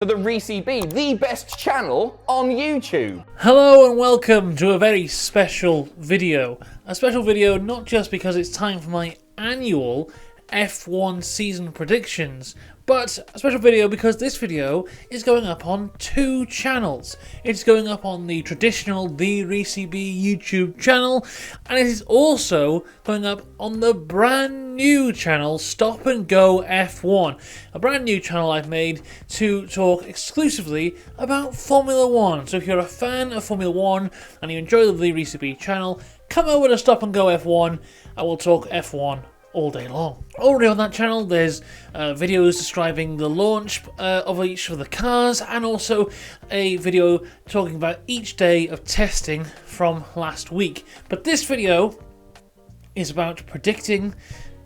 For the Reese B, the best channel on YouTube. Hello and welcome to a very special video. A special video not just because it's time for my annual F1 season predictions, but a special video because this video is going up on two channels. It's going up on the traditional The Reese B YouTube channel, and it is also going up on the brand new channel Stop and Go F1, a brand new channel I've made to talk exclusively about Formula 1. So if you're a fan of Formula 1 and you enjoy the The Reese B channel, come over to Stop and Go F1 and we'll talk F1 all day long. Already on that channel there's videos describing the launch of each of the cars, and also a video talking about each day of testing from last week. But this video is about predicting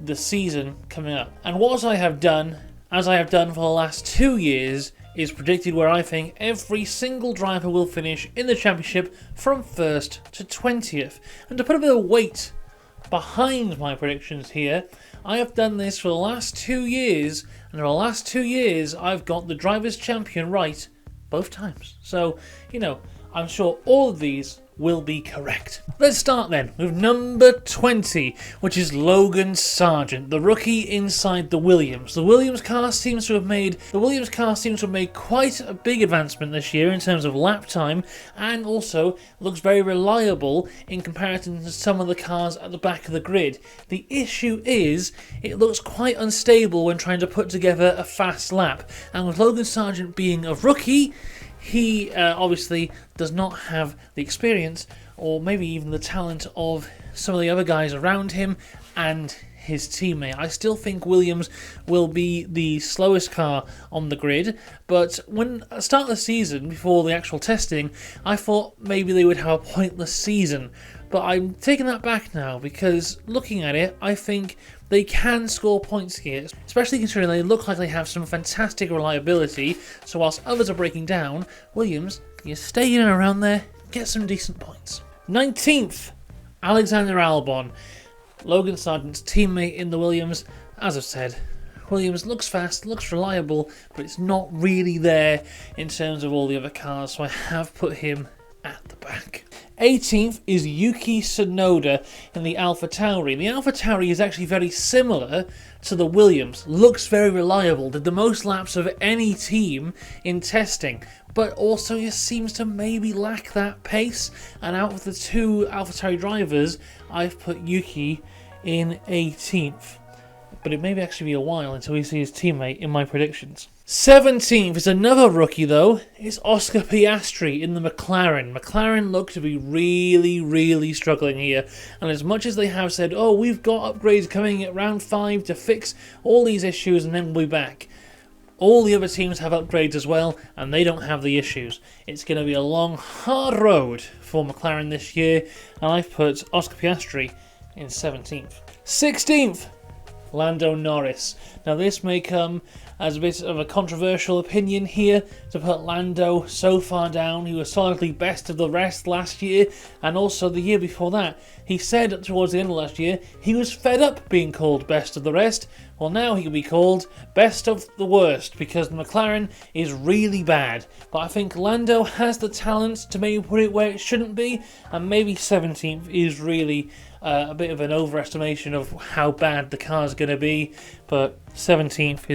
the season coming up, and what I have done, as I have done for the last 2 years, is predicted where I think every single driver will finish in the championship from 1st to 20th. And to put a bit of weight behind my predictions here, I have done this for the last 2 years, and in the last 2 years I've got the Drivers' Champion right both times. So, you know, I'm sure all of these will be correct. Let's start then with number 20, which is Logan Sargent, the rookie inside the Williams. The Williams car seems to have made quite a big advancement this year in terms of lap time, and also looks very reliable in comparison to some of the cars at the back of the grid. The issue is it looks quite unstable when trying to put together a fast lap, and with Logan Sargent being a rookie, he obviously does not have the experience or maybe even the talent of some of the other guys around him and his teammate. I still think Williams will be the slowest car on the grid, but when I start the season, before the actual testing, I thought maybe they would have a pointless season. But I'm taking that back now, because looking at it, I think they can score points here, especially considering they look like they have some fantastic reliability. So whilst others are breaking down, Williams, you stay in and around there, get some decent points. 19th, Alexander Albon, Logan Sargent's teammate in the Williams. As I've said, Williams looks fast, looks reliable, but it's not really there in terms of all the other cars, so I have put him at the back. 18th is Yuki Tsunoda in the AlphaTauri. The AlphaTauri is actually very similar to the Williams, looks very reliable, did the most laps of any team in testing, but also just seems to maybe lack that pace. And out of the two AlphaTauri drivers, I've put Yuki in 18th. But it may actually be a while until we see his teammate in my predictions. 17th is another rookie though. It's Oscar Piastri in the McLaren. McLaren look to be really struggling here. And as much as they have said, oh, we've got upgrades coming at round 5 to fix all these issues and then we'll be back, all the other teams have upgrades as well, and they don't have the issues. It's going to be a long, hard road for McLaren this year, and I've put Oscar Piastri in 17th. 16th, Lando Norris. Now this may come as a bit of a controversial opinion here to put Lando so far down. He was solidly best of the rest last year, and also the year before that. He said towards the end of last year he was fed up being called best of the rest. Well, now he can be called best of the worst because the McLaren is really bad. But I think Lando has the talent to maybe put it where it shouldn't be, and maybe 17th is really a bit of an overestimation of how bad the car's going to be. But 16th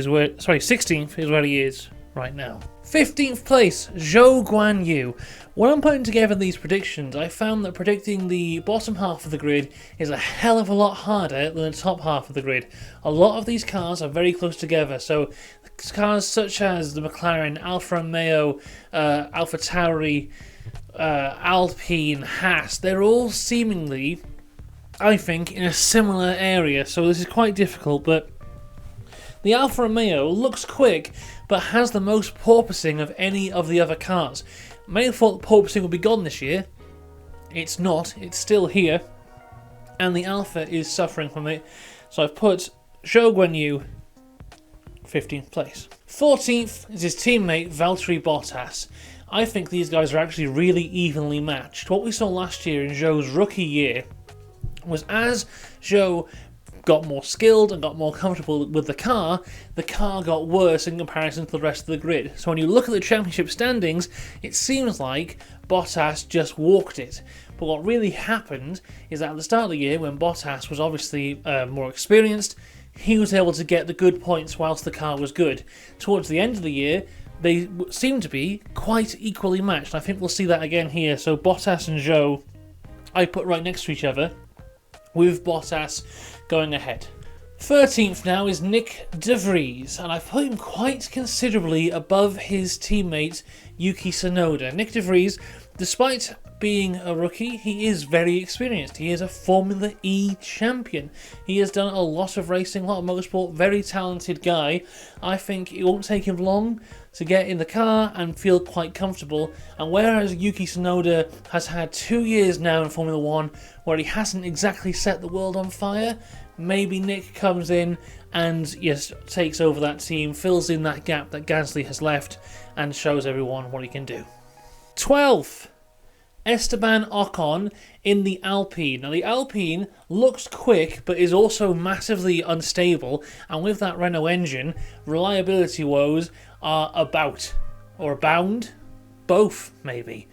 is where he is right now. 15th place, Zhou Guanyu. When I'm putting together these predictions, I found that predicting the bottom half of the grid is a hell of a lot harder than the top half of the grid. A lot of these cars are very close together, so cars such as the McLaren, Alfa Romeo, AlphaTauri, Alpine, Haas, they're all seemingly, I think, in a similar area, so this is quite difficult. But the Alfa Romeo looks quick, but has the most porpoising of any of the other cars. Many thought porpoising would be gone this year. It's not, it's still here, and the Alfa is suffering from it. So I've put Zhou Guanyu 15th place. 14th is his teammate Valtteri Bottas. I think these guys are actually really evenly matched. What we saw last year in Zhou's rookie year was as Zhou got more skilled and got more comfortable with the car got worse in comparison to the rest of the grid. So when you look at the championship standings, it seems like Bottas just walked it. But what really happened is that at the start of the year, when Bottas was obviously more experienced, he was able to get the good points whilst the car was good. Towards the end of the year, they seem to be quite equally matched. I think we'll see that again here. So Bottas and Zhou, I put right next to each other, with Bottas going ahead. 13th now is Nick De Vries, and I've put him quite considerably above his teammate Yuki Tsunoda. Nick De Vries, despite being a rookie, he is very experienced. He is a Formula E champion. He has done a lot of racing, a lot of motorsport, very talented guy. I think it won't take him long to get in the car and feel quite comfortable. And whereas Yuki Tsunoda has had 2 years now in Formula 1 where he hasn't exactly set the world on fire, maybe Nick comes in and yes, takes over that team, fills in that gap that Gasly has left, and shows everyone what he can do. 12th, Esteban Ocon in the Alpine. Now the Alpine looks quick but is also massively unstable, and with that Renault engine, reliability woes are abound, both maybe.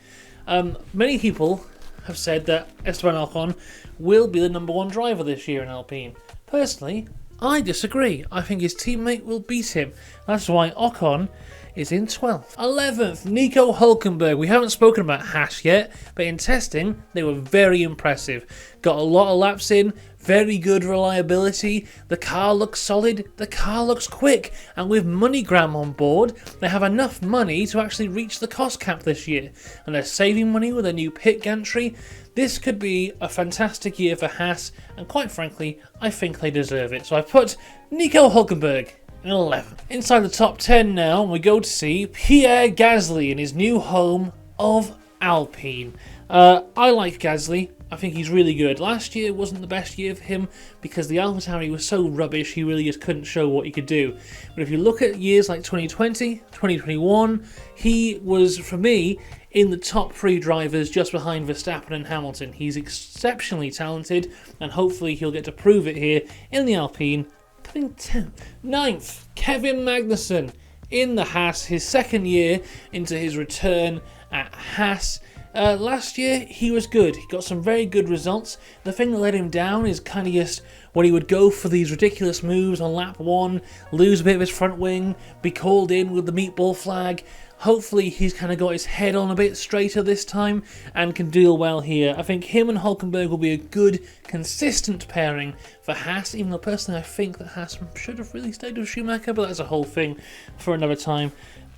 Many people have said that Esteban Ocon will be the number one driver this year in Alpine. Personally, I disagree. I think his teammate will beat him. That's why Ocon is in 12th. 11th, Nico Hülkenberg. We haven't spoken about Haas yet, but in testing, they were very impressive. Got a lot of laps in, very good reliability, the car looks solid, the car looks quick, and with MoneyGram on board, they have enough money to actually reach the cost cap this year, and they're saving money with a new pit gantry. This could be a fantastic year for Haas, and quite frankly, I think they deserve it. So I put Nico Hülkenberg in 11th. Inside the top 10 now, we go to see Pierre Gasly in his new home of Alpine. I like Gasly. I think he's really good. Last year wasn't the best year for him because the AlphaTauri was so rubbish, he really just couldn't show what he could do. But if you look at years like 2020, 2021, he was, for me, in the top 3 drivers just behind Verstappen and Hamilton. He's exceptionally talented, and hopefully he'll get to prove it here in the Alpine. Putting 10th. 9th, Kevin Magnussen in the Haas, his second year into his return at Haas. Last year, he was good. He got some very good results. The thing that let him down is kind of just when he would go for these ridiculous moves on lap 1, lose a bit of his front wing, be called in with the meatball flag. Hopefully, he's kind of got his head on a bit straighter this time and can deal well here. I think him and Hülkenberg will be a good, consistent pairing for Haas, even though personally I think that Haas should have really stayed with Schumacher, but that's a whole thing for another time.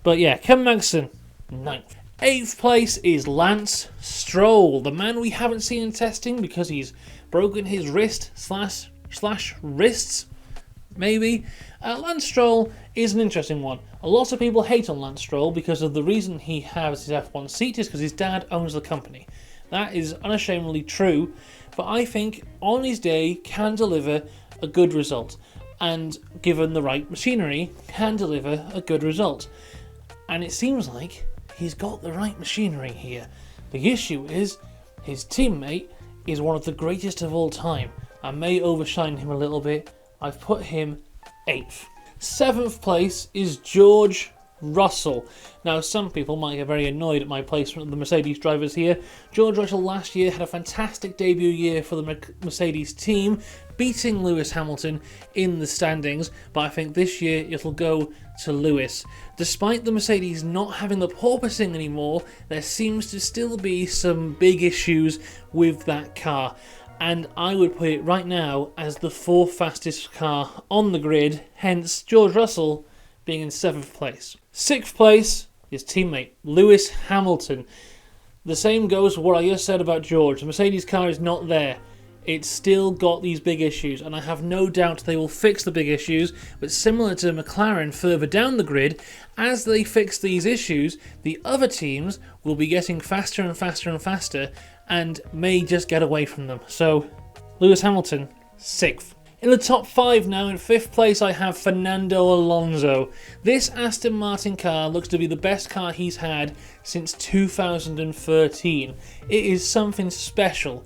But yeah, Kevin Magnussen, 9th. 8th place is Lance Stroll, the man we haven't seen in testing because he's broken his wrist slash wrists, maybe. Lance Stroll is an interesting one. A lot of people hate on Lance Stroll because of the reason he has his F1 seat is because his dad owns the company. That is unashamedly true, but I think on his day can deliver a good result, and given the right machinery can deliver a good result. And it seems like he's got the right machinery here. The issue is his teammate is one of the greatest of all time. I may overshine him a little bit. I've put him 8th. 7th place is George Russell. Now, some people might get very annoyed at my placement of the Mercedes drivers here. George Russell last year had a fantastic debut year for the Mercedes team, beating Lewis Hamilton in the standings, but I think this year it'll go to Lewis. Despite the Mercedes not having the porpoising anymore, there seems to still be some big issues with that car. And I would put it right now as the 4th fastest car on the grid, hence George Russell being in 7th place. 6th place is teammate Lewis Hamilton. The same goes for what I just said about George. The Mercedes car is not there. It's still got these big issues, and I have no doubt they will fix the big issues, but similar to McLaren further down the grid, as they fix these issues, the other teams will be getting faster and faster and faster, and may just get away from them. So, Lewis Hamilton, 6th. In the top 5 now, in 5th place, I have Fernando Alonso. This Aston Martin car looks to be the best car he's had since 2013. It is something special.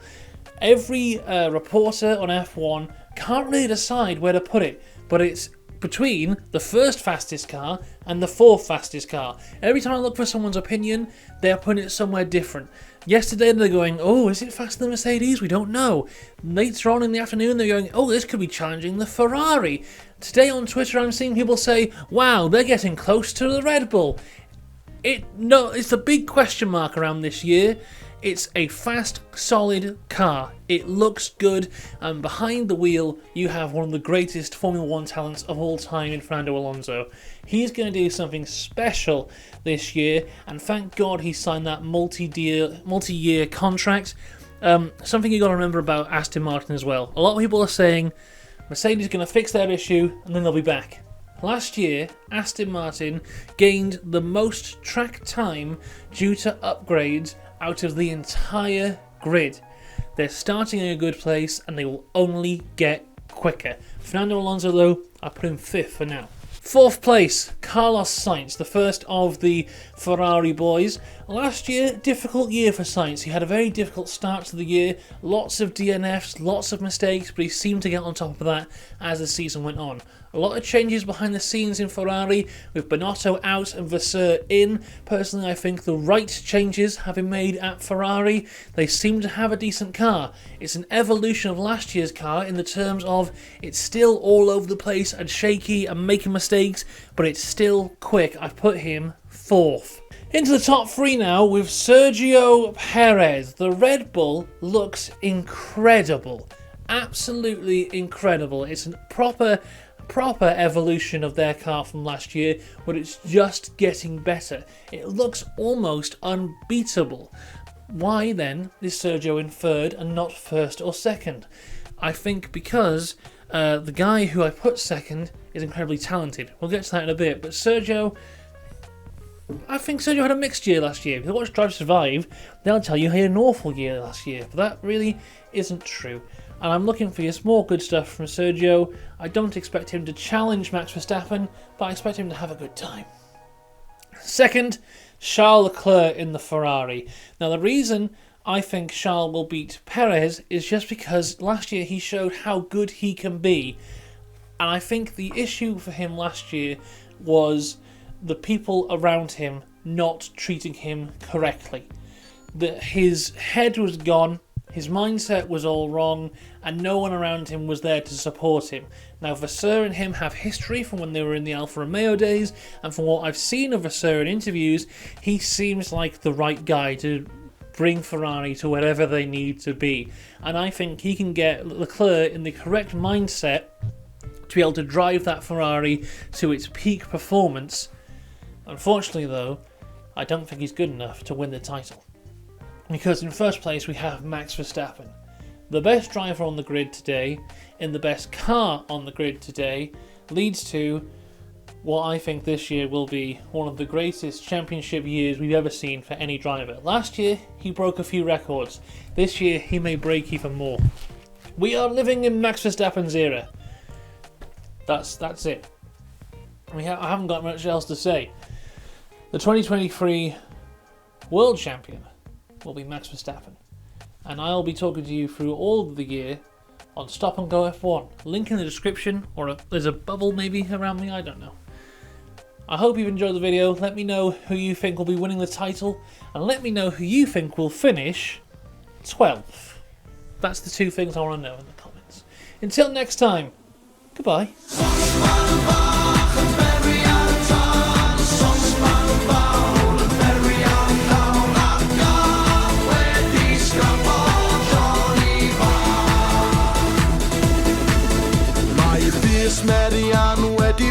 Every reporter on F1 can't really decide where to put it, but it's between the first fastest car and the fourth fastest car. Every time I look for someone's opinion, they're putting it somewhere different. Yesterday they're going, oh, is it faster than Mercedes? We don't know. Later on in the afternoon they're going, oh, this could be challenging the Ferrari. Today on Twitter I'm seeing people say, wow, they're getting close to the Red Bull. It's a big question mark around this year. It's a fast, solid car. It looks good, and behind the wheel you have one of the greatest Formula 1 talents of all time in Fernando Alonso. He's going to do something special this year, and thank God he signed that multi-year contract. Something you got to remember about Aston Martin as well. A lot of people are saying Mercedes is going to fix their issue and then they'll be back. Last year, Aston Martin gained the most track time due to upgrades out of the entire grid. They're starting in a good place and they will only get quicker. Fernando Alonso, though, I put him 5th for now. 4th place, Carlos Sainz, the first of the Ferrari boys. Last year, difficult year for Sainz. He had a very difficult start to the year, lots of DNFs, lots of mistakes, but he seemed to get on top of that as the season went on. A lot of changes behind the scenes in Ferrari, with Binotto out and Vasseur in. Personally, I think the right changes have been made at Ferrari. They seem to have a decent car. It's an evolution of last year's car in the terms of it's still all over the place and shaky and making mistakes, but it's still quick. I've put him 4th. Into the top 3 now with Sergio Perez. The Red Bull looks incredible. Absolutely incredible. It's a proper evolution of their car from last year, but it's just getting better. It looks almost unbeatable. Why then is Sergio in 3rd and not 1st or 2nd? I think because the guy who I put 2nd is incredibly talented. We'll get to that in a bit, but I think Sergio had a mixed year last year. If you watch Drive to Survive, they'll tell you he had an awful year last year, but that really isn't true. And I'm looking for some more good stuff from Sergio. I don't expect him to challenge Max Verstappen, but I expect him to have a good time. 2nd, Charles Leclerc in the Ferrari. Now the reason I think Charles will beat Perez is just because last year he showed how good he can be. And I think the issue for him last year was the people around him not treating him correctly. His head was gone. His mindset was all wrong, and no one around him was there to support him. Now, Vasseur and him have history from when they were in the Alfa Romeo days, and from what I've seen of Vasseur in interviews, he seems like the right guy to bring Ferrari to wherever they need to be. And I think he can get Leclerc in the correct mindset to be able to drive that Ferrari to its peak performance. Unfortunately, though, I don't think he's good enough to win the title. Because in first place we have Max Verstappen, the best driver on the grid today, in the best car on the grid today, leads to what I think this year will be one of the greatest championship years we've ever seen for any driver. Last year he broke a few records, this year he may break even more. We are living in Max Verstappen's era. That's it. I haven't got much else to say. The 2023 World Champion will be Max Verstappen, and I'll be talking to you through all of the year on Stop and Go F1. Link in the description, or there's a bubble maybe around me, I don't know. I hope you've enjoyed the video. Let me know who you think will be winning the title, and let me know who you think will finish 12th. That's the 2 things I want to know in the comments. Until next time, goodbye. Marian wedi